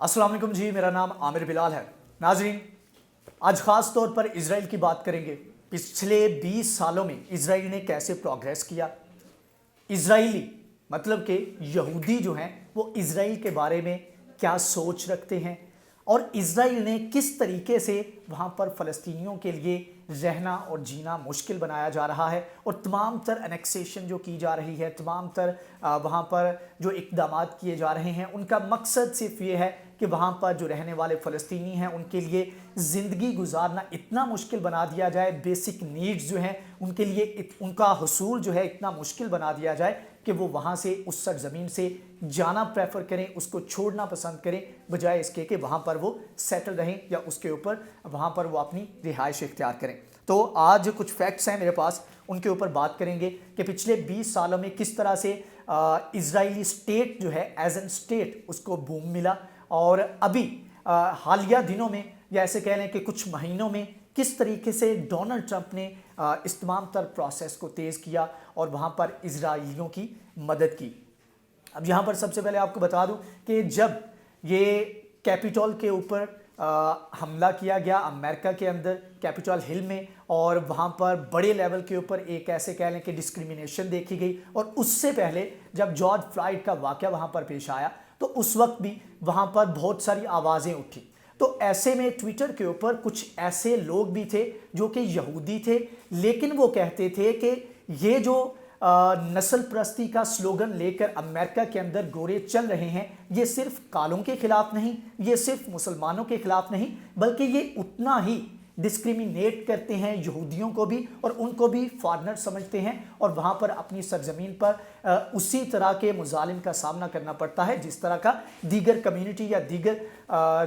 अस्सलाम वालेकुम जी, मेरा नाम आमिर बिलाल है। नाजरीन, आज ख़ास तौर पर इज़राइल की बात करेंगे। पिछले 20 सालों में इज़राइल ने कैसे प्रोग्रेस किया। इज़राइली मतलब कि यहूदी जो हैं वो इज़राइल के बारे में क्या सोच रखते हैं और इज़राइल ने किस तरीके से वहाँ पर फ़लस्तीनियों के लिए रहना और जीना मुश्किल बनाया जा रहा है और तमाम तर एनेक्सेशन जो की जा रही है, तमाम तर वहाँ पर जो इक़दाम किए जा रहे हैं, उनका मकसद सिर्फ ये है कि वहाँ पर जो रहने वाले फ़लस्तीनी हैं उनके लिए ज़िंदगी गुजारना इतना मुश्किल बना दिया जाए, बेसिक नीड्स जो हैं उनके लिए उनका हुसूल जो है इतना मुश्किल बना दिया जाए कि वो वहाँ से उस सरज़मीन से जाना प्रेफर करें, उसको छोड़ना पसंद करें, बजाय इसके कि वहाँ पर वो सेटल रहें या उसके ऊपर वहाँ पर वो अपनी रिहाइश इख्तियार करें। तो आज कुछ फैक्ट्स हैं मेरे पास, उनके ऊपर बात करेंगे कि पिछले 20 सालों में किस तरह से इज़राइली स्टेट जो है एज एन स्टेट उसको बूम मिला और अभी हालिया दिनों में या ऐसे कह लें कि कुछ महीनों में किस तरीके से डोनाल्ड ट्रंप ने इस तमाम तर प्रोसेस को तेज़ किया और वहाँ पर इज़राइलियों की मदद की। अब यहाँ पर सबसे पहले आपको बता दूँ कि जब ये कैपिटल के ऊपर हमला किया गया अमेरिका के अंदर कैपिटल हिल में, और वहाँ पर बड़े लेवल के ऊपर एक ऐसे कह लें कि डिस्क्रिमिनेशन देखी गई, और उससे पहले जब जॉर्ज फ्लॉयड का वाक़या वहाँ पर पेश आया तो उस वक्त भी वहाँ पर बहुत सारी आवाज़ें उठी। तो ऐसे में ट्विटर के ऊपर कुछ ऐसे लोग भी थे जो कि यहूदी थे, लेकिन वो कहते थे कि ये जो नस्ल परस्ती का स्लोगन लेकर अमेरिका के अंदर गोरे चल रहे हैं, ये सिर्फ कालों के खिलाफ नहीं, ये सिर्फ मुसलमानों के खिलाफ नहीं, बल्कि ये उतना ही डिस्क्रिमिनेट करते हैं यहूदियों को भी और उनको भी फॉरेनर समझते हैं, और वहाँ पर अपनी सरजमीन पर उसी तरह के मुजालिम का सामना करना पड़ता है जिस तरह का दीगर कम्युनिटी या दीगर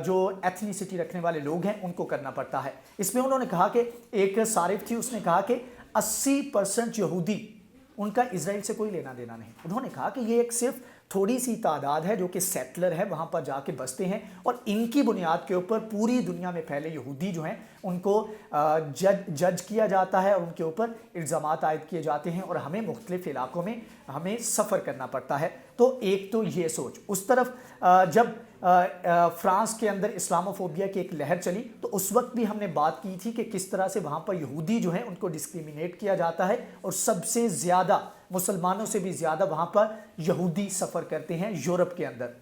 जो एथनिसिटी रखने वाले लोग हैं उनको करना पड़ता है। इसमें उन्होंने कहा कि एक सारिफ थी, उसने कहा कि 80% यहूदी उनका इज़राइल से कोई लेना देना नहीं। उन्होंने कहा कि ये एक सिर्फ थोड़ी सी तादाद है जो कि सेटलर है, वहाँ पर जाके बसते हैं, और इनकी बुनियाद के ऊपर पूरी दुनिया में फैले यहूदी जो हैं उनको जज किया जाता है और उनके ऊपर इल्ज़ामात आयद किए जाते हैं और हमें मुख्तलिफ इलाकों में हमें सफ़र करना पड़ता है। तो एक तो ये सोच। उस तरफ जब फ्रांस के अंदर इस्लामोफोबिया की एक लहर चली तो उस वक्त भी हमने बात की थी कि किस तरह से वहाँ पर यहूदी जो हैं उनको डिस्क्रिमिनेट किया जाता है, और सबसे ज़्यादा मुसलमानों से भी ज़्यादा वहाँ पर यहूदी सफ़र करते हैं यूरोप के अंदर।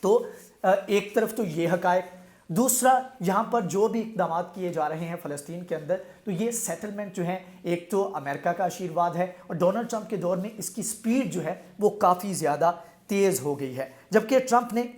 तो एक तरफ तो ये हकायक, दूसरा यहाँ पर जो भी इक़दाम किए जा रहे हैं फ़लस्तीन के अंदर, तो ये सेटलमेंट जो है एक तो अमेरिका का आशीर्वाद है, और डोनाल्ड ट्रंप के दौर में इसकी स्पीड जो है वो काफ़ी ज़्यादा तेज़ हो गई है, जबकि ट्रंप ने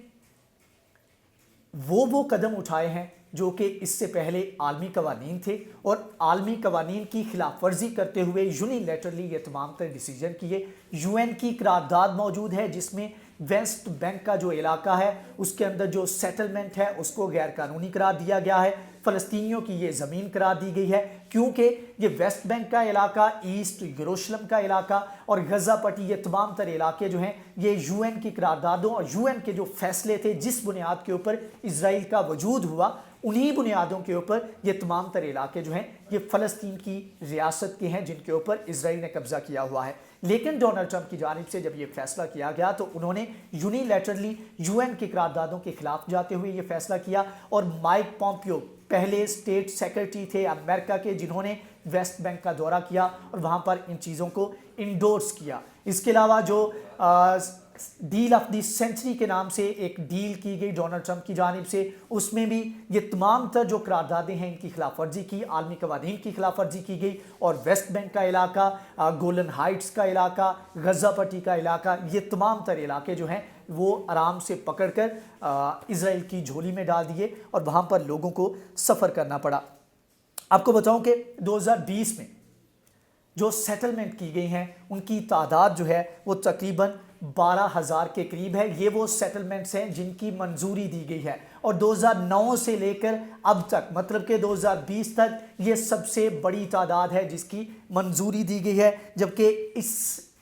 वो कदम उठाए हैं जो कि इससे पहले आलमी कवानीन थे, और आलमी कवानीन की खिलाफ वर्जी करते हुए यूनिलैटरली ये तमाम तर डिसीजन किए। यूएन की करारदाद मौजूद है जिसमें वेस्ट बैंक का जो इलाका है उसके अंदर जो सेटलमेंट है उसको गैर कानूनी करार दिया गया है, फ़लस्तीनियों की ये ज़मीन करार दी गई है, क्योंकि ये वेस्ट बैंक का इलाका, ईस्ट यरूशलेम का इलाका और गज़ा पट्टी, ये तमाम तर इलाके जो हैं ये यूएन की करारदादों और यूएन के जो फैसले थे जिस बुनियाद के ऊपर इज़राइल का वजूद हुआ, उन्हीं बुनियादों के ऊपर ये तमाम तर इलाके जो हैं ये फ़लस्तीन की रियासत के हैं जिनके ऊपर इज़राइल ने कब्ज़ा किया हुआ है। लेकिन डोनाल्ड ट्रंप की जानिब से जब ये फैसला किया गया तो उन्होंने यूनिलैटरली यूएन की करारदादों के खिलाफ जाते हुए ये फैसला किया, और माइक पॉम्पियो पहले स्टेट सेक्रेटरी थे अमेरिका के जिन्होंने वेस्ट बैंक का दौरा किया और वहाँ पर इन चीज़ों को इंडोर्स किया। इसके अलावा जो डील ऑफ द सेंचुरी के नाम से एक डील की गई डोनाल्ड ट्रंप की जानिब से, उसमें भी ये तमाम तर जो करारदादें हैं इनकी खिलाफ वर्जी की, आलमी कवानीन की खिलाफ वर्जी की गई, और वेस्ट बैंक का इलाका, गोलन हाइट्स का इलाका, गज़ा पट्टी का इलाका, ये तमाम तर इलाके जो हैं वो आराम से पकड़कर इज़राइल की झोली में डाल दिए और वहाँ पर लोगों को सफ़र करना पड़ा। आपको बताऊँ कि 2020 में जो सेटलमेंट की गई हैं उनकी तादाद जो है वो तकरीबन 12,000 के करीब है। ये वो सेटलमेंट्स हैं जिनकी मंजूरी दी गई है, और 2009 से लेकर अब तक मतलब कि 2020 तक ये सबसे बड़ी तादाद है जिसकी मंजूरी दी गई है, जबकि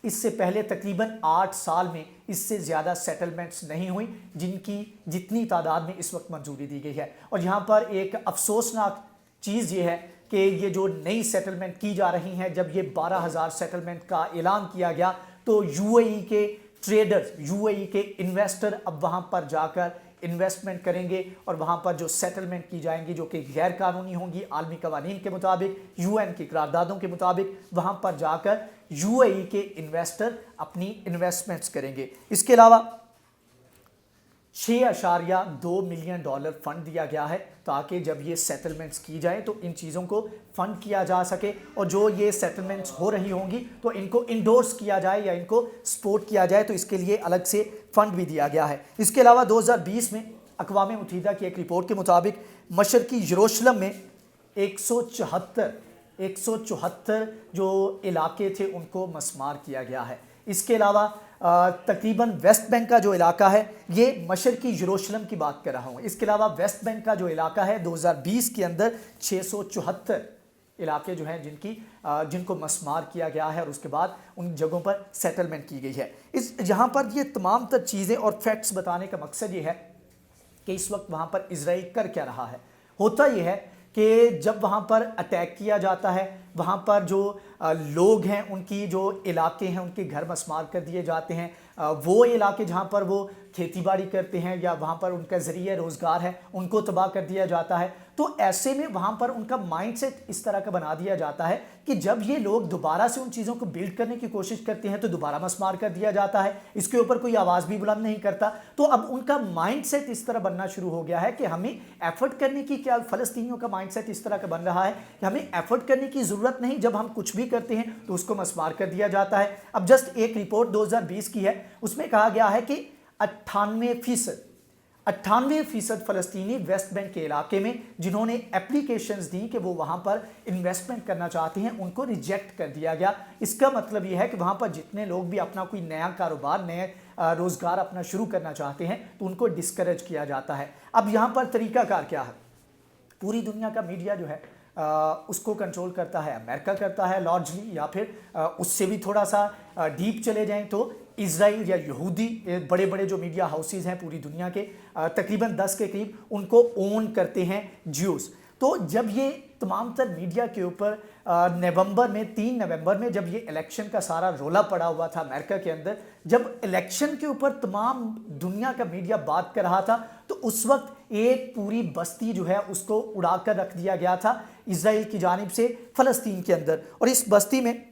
इससे पहले तकरीबन 8 साल में इससे ज़्यादा सेटलमेंट्स नहीं हुई जिनकी जितनी तादाद में इस वक्त मंजूरी दी गई है। और यहाँ पर एक अफसोसनाक चीज़ ये है कि ये जो नई सेटलमेंट की जा रही हैं, जब ये 12,000 सेटलमेंट का ऐलान किया गया तो यूएई के ट्रेडर्स, यूएई के इन्वेस्टर अब वहाँ पर जाकर इन्वेस्टमेंट करेंगे और वहाँ पर जो सेटलमेंट की जाएंगी जो कि गैर कानूनी होंगी, आलमी कवानीन के मुताबिक, यूएन की करारदादों के मुताबिक, वहाँ पर जाकर यूएई के इन्वेस्टर अपनी इन्वेस्टमेंट्स करेंगे। इसके अलावा $6.2 मिलियन फंड दिया गया है ताकि जब ये सेटलमेंट्स की जाए तो इन चीज़ों को फंड किया जा सके और जो ये सेटलमेंट्स हो रही होंगी तो इनको इंडोर्स किया जाए या इनको सपोर्ट किया जाए, तो इसके लिए अलग से फंड भी दिया गया है। इसके अलावा 2020 में अक़वाम मुत्तहिदा की एक रिपोर्ट के मुताबिक मशरक़ी यरूशलेम में 174 जो इलाके थे उनको मस्मार किया गया है। इसके अलावा तकरीबन वेस्ट बैंक का जो इलाका है, ये मशरक़ी यरूशलेम की बात कर रहा हूँ, इसके अलावा वेस्ट बैंक का जो इलाका है 2020 के अंदर 674 इलाके जो हैं जिनको मस्मार किया गया है और उसके बाद उन जगहों पर सेटलमेंट की गई है। यहाँ पर ये तमाम तर चीज़ें और फैक्ट्स बताने का मकसद ये है कि इस वक्त वहाँ पर इजराइल कर क्या रहा है। होता ये है कि जब वहाँ पर अटैक किया जाता है, वहाँ पर जो लोग हैं उनकी जो इलाके हैं उनके घर मस्मार कर दिए जाते हैं, वो इलाके जहाँ पर वो खेती बाड़ी करते हैं या वहाँ पर उनका ज़रिया रोज़गार है उनको तबाह कर दिया जाता है। तो ऐसे में वहाँ पर उनका माइंडसेट इस तरह का बना दिया जाता है कि जब ये लोग दोबारा से उन चीज़ों को बिल्ड करने की कोशिश करते हैं तो दोबारा मस्मार कर दिया जाता है, इसके ऊपर कोई आवाज़ भी बुलंद नहीं करता। तो अब उनका माइंडसेट इस तरह बनना शुरू हो गया है कि हमें एफर्ट करने की, क्या फ़लस्तीनियों का माइंडसेट इस तरह का बन रहा है कि हमें एफर्ट करने की ज़रूरत नहीं, जब हम कुछ भी करते हैं तो उसको मस्मार कर दिया जाता है। अब जस्ट एक रिपोर्ट 2020 की है, उसमें कहा गया है कि 98% फ़लस्तीनी वेस्ट बैंक के इलाके में जिन्होंने एप्लीकेशंस दी कि वो वहाँ पर इन्वेस्टमेंट करना चाहते हैं उनको रिजेक्ट कर दिया गया। इसका मतलब ये है कि वहाँ पर जितने लोग भी अपना कोई नया कारोबार, नया रोज़गार अपना शुरू करना चाहते हैं तो उनको डिस्करेज किया जाता है। अब यहाँ पर तरीक़ाकार क्या है, पूरी दुनिया का मीडिया जो है उसको कंट्रोल करता है अमेरिका करता है लार्जली, या फिर उससे भी थोड़ा सा डीप चले जाएं तो इजराइल या यहूदी बड़े बड़े जो मीडिया हाउसेस हैं पूरी दुनिया के तकरीबन 10 के करीब उनको ओन करते हैं ज्यूज़। तो जब ये तमाम तर मीडिया के ऊपर नवंबर में 3 नवंबर में जब ये इलेक्शन का सारा रोला पड़ा हुआ था अमेरिका के अंदर, जब इलेक्शन के ऊपर तमाम दुनिया का मीडिया बात कर रहा था तो उस वक्त एक पूरी बस्ती जो है उसको उड़ाकर रख दिया गया था इजराइल की जानिब से फ़लस्तीन के अंदर, और इस बस्ती में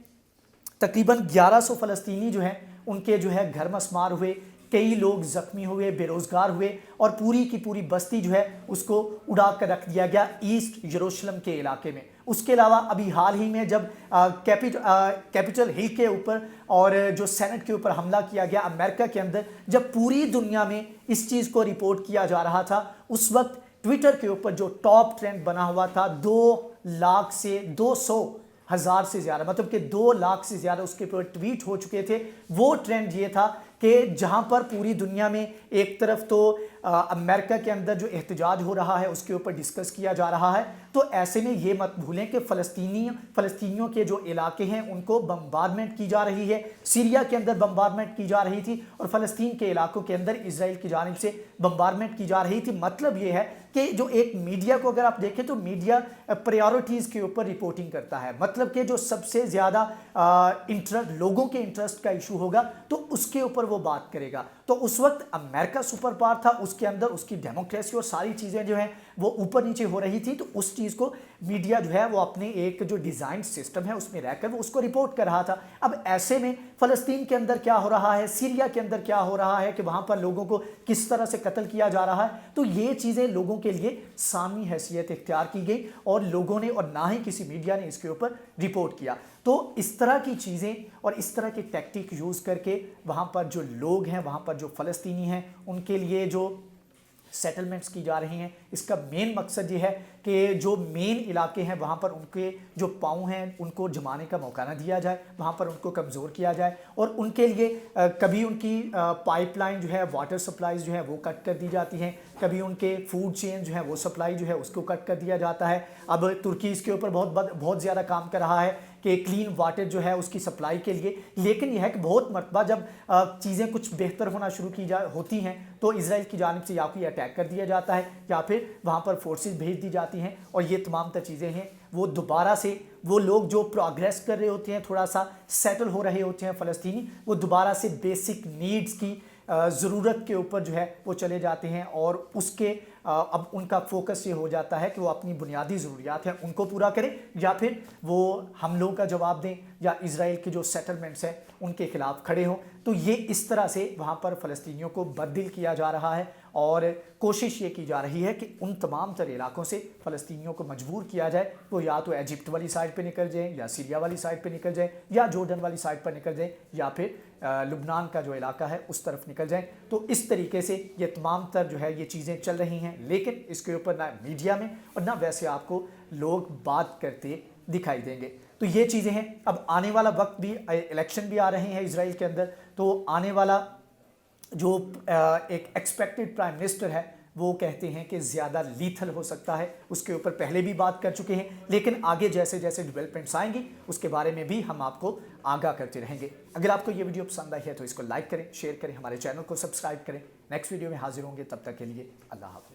तकरीबन 1100 फ़लस्तीनी जो हैं उनके जो है घर मस्मार हुए, कई लोग ज़ख्मी हुए, बेरोज़गार हुए और पूरी की पूरी बस्ती जो है उसको उड़ा कर रख दिया गया ईस्ट यरूशलेम के इलाके में। उसके अलावा अभी हाल ही में जब कैपिटल हिल के ऊपर और जो सेनेट के ऊपर हमला किया गया अमेरिका के अंदर, जब पूरी दुनिया में इस चीज़ को रिपोर्ट किया जा रहा था, उस वक्त ट्विटर के ऊपर जो टॉप ट्रेंड बना हुआ था 2 लाख से 200,000 से ज़्यादा, मतलब कि 2 लाख से ज़्यादा उसके ऊपर ट्वीट हो चुके थे। वो ट्रेंड ये था कि जहां पर पूरी दुनिया में एक तरफ तो अमेरिका के अंदर जो एहतजाज हो रहा है उसके ऊपर डिस्कस किया जा रहा है, तो ऐसे में ये मत भूलें कि फ़लस्तीनियों के जो इलाके हैं उनको बम्बार्डमेंट की जा रही है। सीरिया के अंदर बम्बार्डमेंट की जा रही थी और फ़लस्तीन के इलाकों के अंदर इजराइल की जानिब से बम्बार्डमेंट की जा रही थी। मतलब ये है कि जो एक मीडिया को अगर आप देखें तो मीडिया प्रायोरिटीज़ के ऊपर रिपोर्टिंग करता है, मतलब कि जो सबसे ज़्यादा लोगों के इंटरेस्ट का इशू होगा तो उसके ऊपर वो बात करेगा। तो उस वक्त अमेरिका सुपर पावर था, उसके अंदर उसकी डेमोक्रेसी और सारी चीज़ें जो हैं वो ऊपर नीचे हो रही थी, तो उस चीज़ को मीडिया जो है वो अपने एक जो डिज़ाइन सिस्टम है उसमें रहकर वो उसको रिपोर्ट कर रहा था। अब ऐसे में फ़लस्तीन के अंदर क्या हो रहा है, सीरिया के अंदर क्या हो रहा है कि वहाँ पर लोगों को किस तरह से कत्ल किया जा रहा है, तो ये चीज़ें लोगों के लिए सामनी हैसियत इख्तियार की गई और लोगों ने, और ना ही किसी मीडिया ने इसके ऊपर रिपोर्ट किया। तो इस तरह की चीज़ें और इस तरह की टैक्टिक यूज़ करके वहाँ पर जो लोग हैं, वहाँ पर जो फ़लस्तीनी हैं, उनके लिए जो सेटलमेंट्स की जा रही हैं, इसका मेन मकसद ये है कि जो मेन इलाके हैं वहाँ पर उनके जो पाँव हैं उनको जमाने का मौका ना दिया जाए, वहाँ पर उनको कमज़ोर किया जाए और उनके लिए कभी उनकी पाइपलाइन जो है, वाटर सप्लाईज जो है वो कट कर दी जाती हैं, कभी उनके फूड चेन जो है वो सप्लाई जो है उसको कट कर दिया जाता है। अब तुर्की इसके ऊपर बहुत ज़्यादा काम कर रहा है कि क्लीन वाटर जो है उसकी सप्लाई के लिए, लेकिन यह है कि बहुत मरतबा जब चीज़ें कुछ बेहतर होना शुरू होती हैं तो इजराइल की जानिब से या कोई अटैक कर दिया जाता है या फिर वहाँ पर फोर्सेस भेज दी जाती हैं और ये तमाम तर चीज़ें हैं वो दोबारा से वो लोग जो प्रोग्रेस कर रहे होते हैं, थोड़ा सा सेटल हो रहे होते हैं फ़लस्तीनी, वो दोबारा से बेसिक नीड्स की ज़रूरत के ऊपर जो है वो चले जाते हैं और उसके अब उनका फोकस ये हो जाता है कि वो अपनी बुनियादी ज़रूरियात हैं उनको पूरा करें या फिर वो हमलों का जवाब दें या इज़राइल के जो सेटलमेंट्स हैं उनके खिलाफ खड़े हों। तो ये इस तरह से वहाँ पर फ़लस्तीनियों को बददिल किया जा रहा है और कोशिश ये की जा रही है कि उन तमाम तर इलाकों से फ़लस्तीनियों को मजबूर किया जाए वो या तो इजिप्ट वाली साइड पे निकल जाएँ या सीरिया वाली साइड पे निकल जाएँ या जॉर्डन वाली साइड पर निकल जाएँ या फिर लुबनान का जो इलाका है उस तरफ निकल जाएँ। तो इस तरीके से ये तमाम तर जो है ये चीज़ें चल रही हैं, लेकिन इसके ऊपर ना मीडिया में और ना वैसे आपको लोग बात करते दिखाई देंगे। तो ये चीज़ें हैं। अब आने वाला वक्त भी, इलेक्शन भी आ रहे हैं इजराइल के अंदर, तो आने वाला जो एक एक्सपेक्टेड प्राइम मिनिस्टर है वो कहते हैं कि ज़्यादा लीथल हो सकता है। उसके ऊपर पहले भी बात कर चुके हैं, लेकिन आगे जैसे जैसे डेवलपमेंट्स आएंगी उसके बारे में भी हम आपको आगाह करते रहेंगे। अगर आपको ये वीडियो पसंद आई है तो इसको लाइक करें, शेयर करें, हमारे चैनल को सब्सक्राइब करें। नेक्स्ट वीडियो में हाजिर होंगे, तब तक के लिए अल्लाह हाफ़िज़।